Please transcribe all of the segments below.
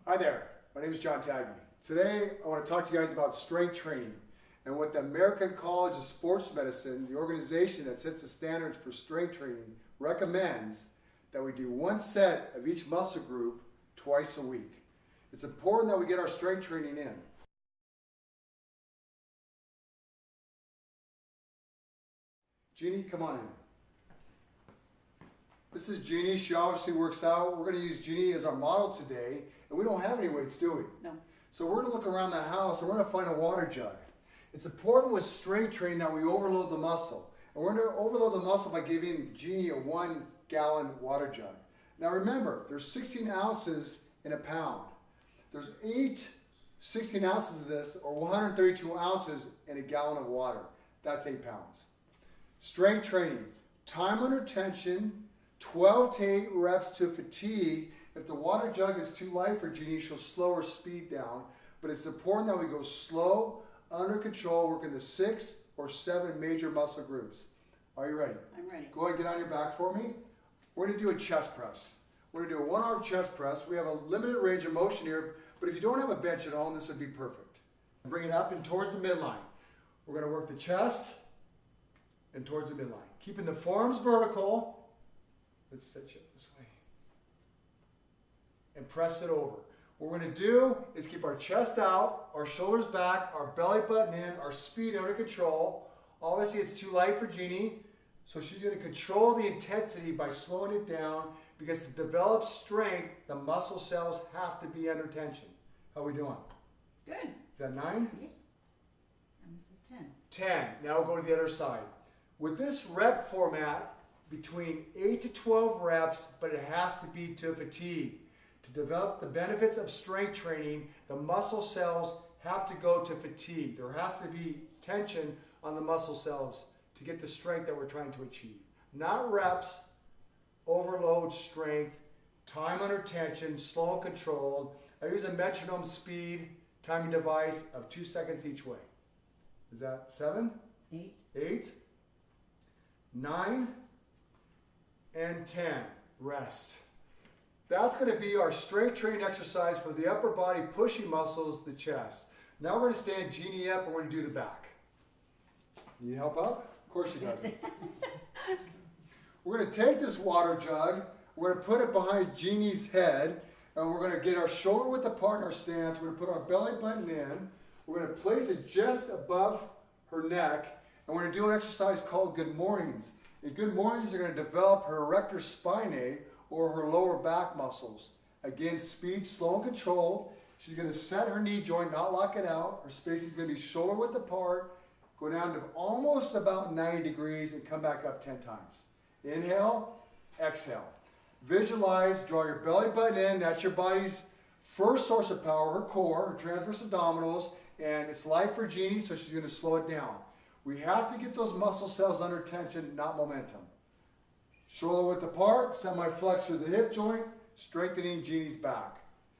Hi there, my name is Tagge. Today I want to talk to you guys about strength training and what the American College of Sports Medicine, the organization that sets the standards for strength training, recommends that we do one set of each muscle group twice a week. It's important that we get our strength training in. Jeannie, come on in. This is Jeannie. She obviously works out. We're going to use Jeannie as our model today. And we don't have any weights, do we? No. So we're going to look around the house and we're going to find a water jug. It's important with strength training that we overload the muscle. And we're going to overload the muscle by giving Jeannie a 1 gallon water jug. Now remember, there's 16 ounces in a pound. There's 16 ounces of this, or 132 ounces in a gallon of water. That's 8 pounds. Strength training, time under tension, 12 to 8 reps to fatigue. If the water jug is too light for Jeannie, she'll slow her speed down. But it's important that we go slow, under control, working the 6 or 7 major muscle groups. Are you ready? I'm ready. Go ahead and get on your back for me. We're going to do a chest press. We're going to do a 1-arm chest press. We have a limited range of motion here, but if you don't have a bench at home, this would be perfect. Bring it up and towards the midline. We're going to work the chest and towards the midline. Keeping the forearms vertical. Let's set you this way. And press it over. What we're going to do is keep our chest out, our shoulders back, our belly button in, our speed under control. Obviously it's too light for Jeannie, so she's going to control the intensity by slowing it down, because to develop strength, the muscle cells have to be under tension. How are we doing? Good. Is that 9? Yeah. And this is 10. 10. Now we'll go to the other side. With this rep format, between 8 to 12 reps, but it has to be to fatigue. To develop the benefits of strength training, the muscle cells have to go to fatigue. There has to be tension on the muscle cells to get the strength that we're trying to achieve. Not reps, overload strength, time under tension, slow and controlled. I use a metronome speed timing device of 2 seconds each way. Is that 7? 8. 8, 9, and 10. Rest. That's going to be our strength training exercise for the upper body pushing muscles, the chest. Now we're going to stand Jeannie up and we're going to do the back. Need help up? Of course she doesn't. We're going to take this water jug, we're going to put it behind Jeannie's head, and we're going to get our shoulder width apart in our stance. We're going to put our belly button in. We're going to place it just above her neck, and we're going to do an exercise called good mornings. In good mornings, you're going to develop her erector spinae, or her lower back muscles. Again, speed, slow and controlled. She's going to set her knee joint, not lock it out. Her spacing is going to be shoulder width apart, go down to almost about 90 degrees and come back up 10 times. Inhale, exhale. Visualize, draw your belly button in. That's your body's first source of power, her core, her transverse abdominals, and it's light for Jeannie, so she's going to slow it down. We have to get those muscle cells under tension, not momentum. Shoulder width apart, semi-flex through the hip joint, strengthening Jeannie's back.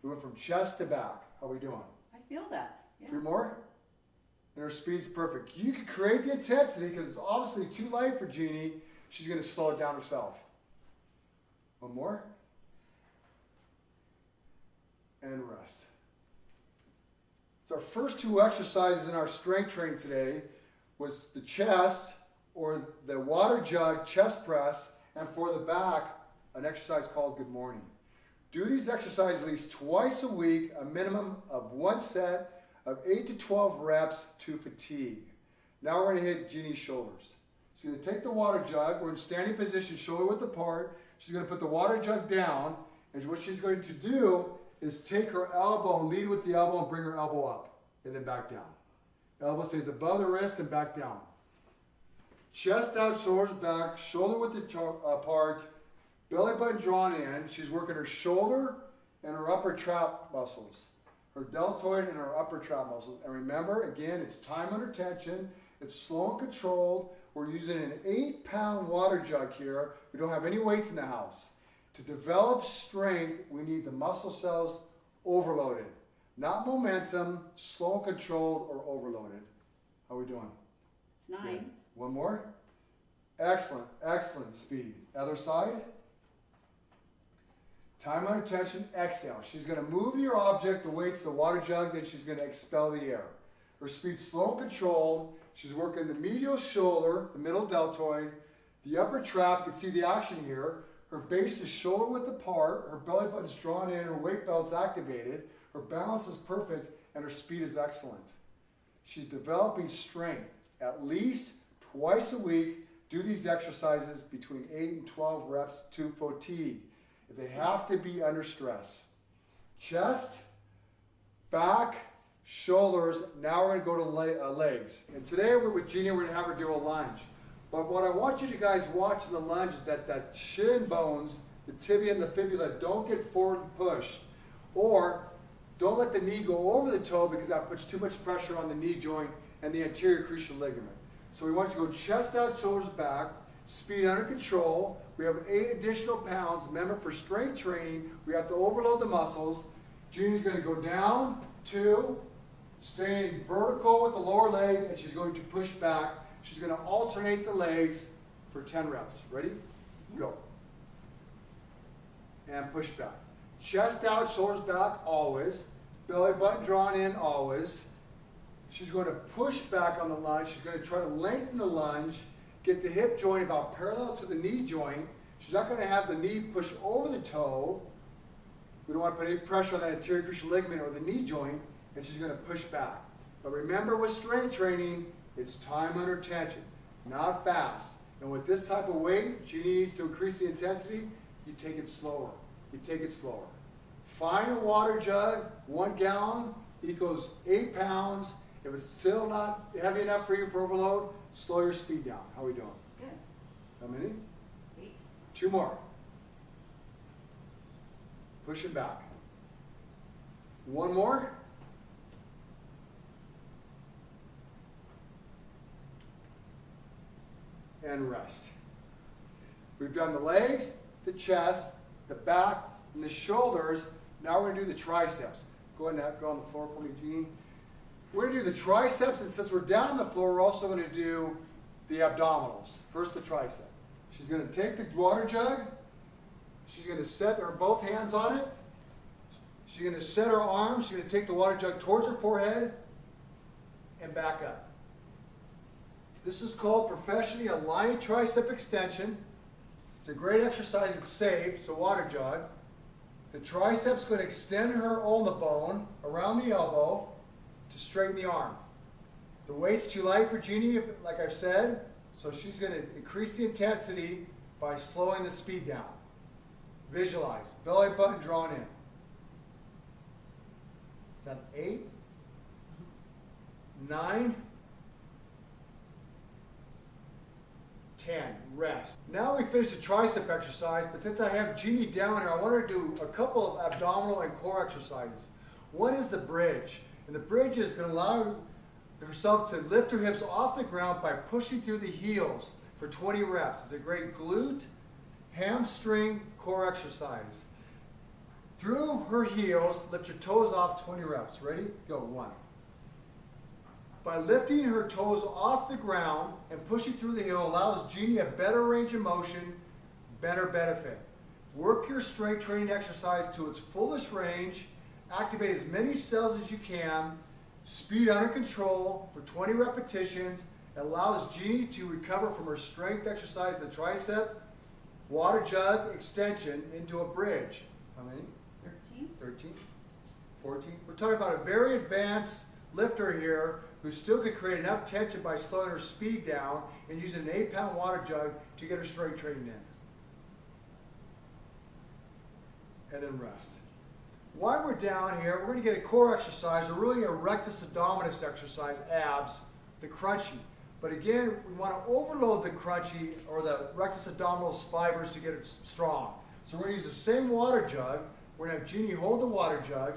We went from chest to back. How are we doing? I feel that. Yeah. 3 more? And her speed's perfect. You can create the intensity because it's obviously too light for Jeannie. She's going to slow it down herself. 1 more. And rest. So our first 2 exercises in our strength training today was the chest, or the water jug chest press, and for the back, an exercise called good morning. Do these exercises at least twice a week, a minimum of 1 set of 8 to 12 reps to fatigue. Now we're going to hit Jeannie's shoulders. She's going to take the water jug, we're in standing position, shoulder width apart. She's going to put the water jug down, and what she's going to do is take her elbow and lead with the elbow and bring her elbow up, and then back down. Elbow stays above the wrist and back down. Chest out, shoulders back, shoulder width apart, belly button drawn in. She's working her shoulder and her upper trap muscles, her deltoid and her upper trap muscles. And remember, again, it's time under tension, it's slow and controlled. We're using an 8-pound water jug here. We don't have any weights in the house. To develop strength, we need the muscle cells overloaded. Not momentum, slow and controlled, or overloaded. How are we doing? It's 9. Good. 1 more. Excellent, excellent speed. Other side. Time under tension, exhale. She's going to move your object, the weights, the water jug, then she's going to expel the air. Her speed's slow and controlled. She's working the medial shoulder, the middle deltoid, the upper trap. You can see the action here. Her base is shoulder width apart. Her belly button's drawn in. Her weight belt's activated. Her balance is perfect, and her speed is excellent. She's developing strength. At least twice a week, do these exercises between 8 and 12 reps to fatigue. If they have to be under stress. Chest, back, shoulders. Now we're going to go to legs. And today we're with Jeannie. We're going to have her do a lunge. But what I want you to guys watch in the lunge is that shin bones, the tibia and the fibula, don't get forward pushed. Or don't let the knee go over the toe because that puts too much pressure on the knee joint and the anterior cruciate ligament. So we want you to go chest out, shoulders back, speed under control. We have 8 additional pounds. Remember, for strength training, we have to overload the muscles. Jeannie's going to go down, 2, staying vertical with the lower leg, and she's going to push back. She's going to alternate the legs for 10 reps. Ready? Go. And push back. Chest out, shoulders back, always. Belly button drawn in, always. She's going to push back on the lunge. She's going to try to lengthen the lunge, get the hip joint about parallel to the knee joint. She's not going to have the knee push over the toe. We don't want to put any pressure on that anterior cruciate ligament or the knee joint, and she's going to push back. But remember, with strength training, it's time under tension, not fast. And with this type of weight, Jeannie needs to increase the intensity. You take it slower. You take it slower. Find a water jug, 1 gallon equals 8 pounds. If it's still not heavy enough for you for overload, slow your speed down. How are we doing? Good. How many? 8. 2 more. Push it back. 1 more. And rest. We've done the legs, the chest, the back, and the shoulders. Now we're going to do the triceps. Go ahead and go on the floor for me, Jeannie. We're going to do the triceps, and since we're down on the floor, we're also going to do the abdominals. First, the tricep. She's going to take the water jug. She's going to set her both hands on it. She's going to set her arms. She's going to take the water jug towards her forehead and back up. This is called professionally a lying tricep extension. It's a great exercise. It's safe. It's a water jug. The tricep's going to extend her ulna bone around the elbow to straighten the arm. The weight's too light for Jeannie, like I've said, so she's going to increase the intensity by slowing the speed down. Visualize. Belly button drawn in. Is that 8? 9? 10. Rest. Now we finished the tricep exercise, but since I have Jeannie down here, I want her to do a couple of abdominal and core exercises. One is the bridge. And the bridge is going to allow herself to lift her hips off the ground by pushing through the heels for 20 reps. It's a great glute, hamstring, core exercise. Through her heels, lift your toes off 20 reps. Ready? Go. 1. By lifting her toes off the ground and pushing through the heel allows Jeannie a better range of motion, better benefit. Work your strength training exercise to its fullest range. Activate as many cells as you can. Speed under control for 20 repetitions. It allows Jeannie to recover from her strength exercise, the tricep, water jug extension into a bridge. How many? 13. 13. 14. We're talking about a very advanced lifter here who still could create enough tension by slowing her speed down and using an 8-pound water jug to get her strength training in. And then rest. While we're down here, we're going to get a core exercise, or really a rectus abdominis exercise, abs, the crunchy. But again, we want to overload the crunchy or the rectus abdominis fibers to get it strong. So we're going to use the same water jug. We're going to have Jeannie hold the water jug,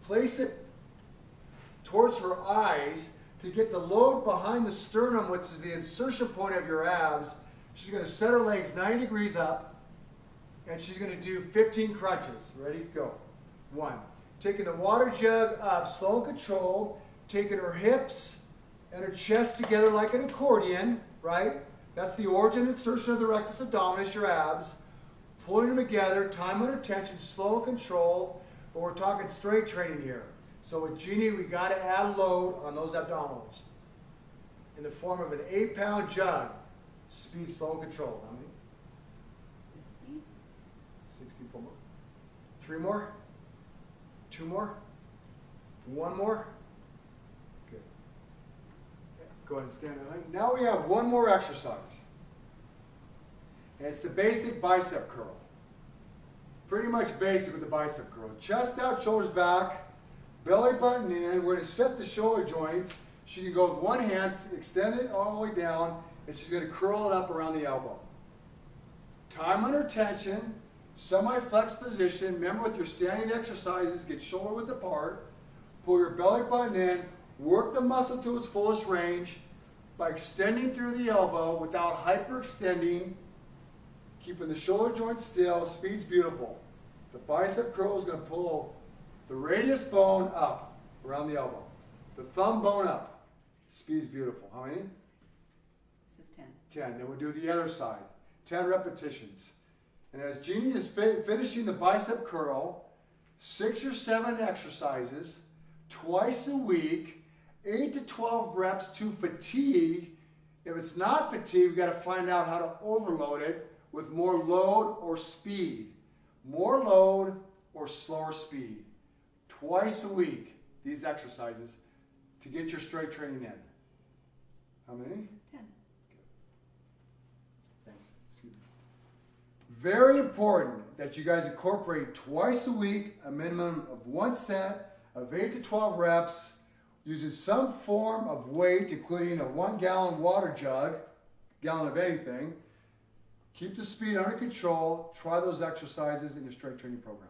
place it towards her eyes to get the load behind the sternum, which is the insertion point of your abs. She's going to set her legs 90 degrees up, and she's going to do 15 crunches. Ready? Go. 1. Taking the water jug up, slow and controlled, taking her hips and her chest together like an accordion, right? That's the origin insertion of the rectus abdominis, your abs. pulling them together, time under tension, slow and controlled, but we're talking strength training here. So with Jeannie, we got to add load on those abdominals in the form of an 8-pound jug. Speed, slow, and controlled. How many? 50. 64 more. 3 more. 2 more. 1 more. Good. Go ahead and stand up. Now we have one more exercise. And it's the basic bicep curl. Pretty much basic with the bicep curl. Chest out, shoulders back, belly button in. We're going to set the shoulder joint. She can go with one hand, extend it all the way down, and she's going to curl it up around the elbow. Time under tension, semi-flex position. Remember with your standing exercises, get shoulder width apart. Pull your belly button in, work the muscle to its fullest range by extending through the elbow without hyperextending, keeping the shoulder joint still. Speed's beautiful. The bicep curl is going to pull the radius bone up around the elbow. The thumb bone up. Speed's beautiful. How many? This is 10. 10. Then we'll do the other side. 10 repetitions. And as Jeannie is finishing the bicep curl, 6 or 7 exercises, twice a week, 8 to 12 reps to fatigue. If it's not fatigue, we've got to find out how to overload it with more load or speed. More load or slower speed. Twice a week, these exercises to get your strength training in. How many? 10. Thanks. Excuse me. Very important that you guys incorporate twice a week a minimum of 1 set of 8 to 12 reps using some form of weight, including a 1-gallon water jug, gallon of anything. Keep the speed under control. Try those exercises in your strength training program.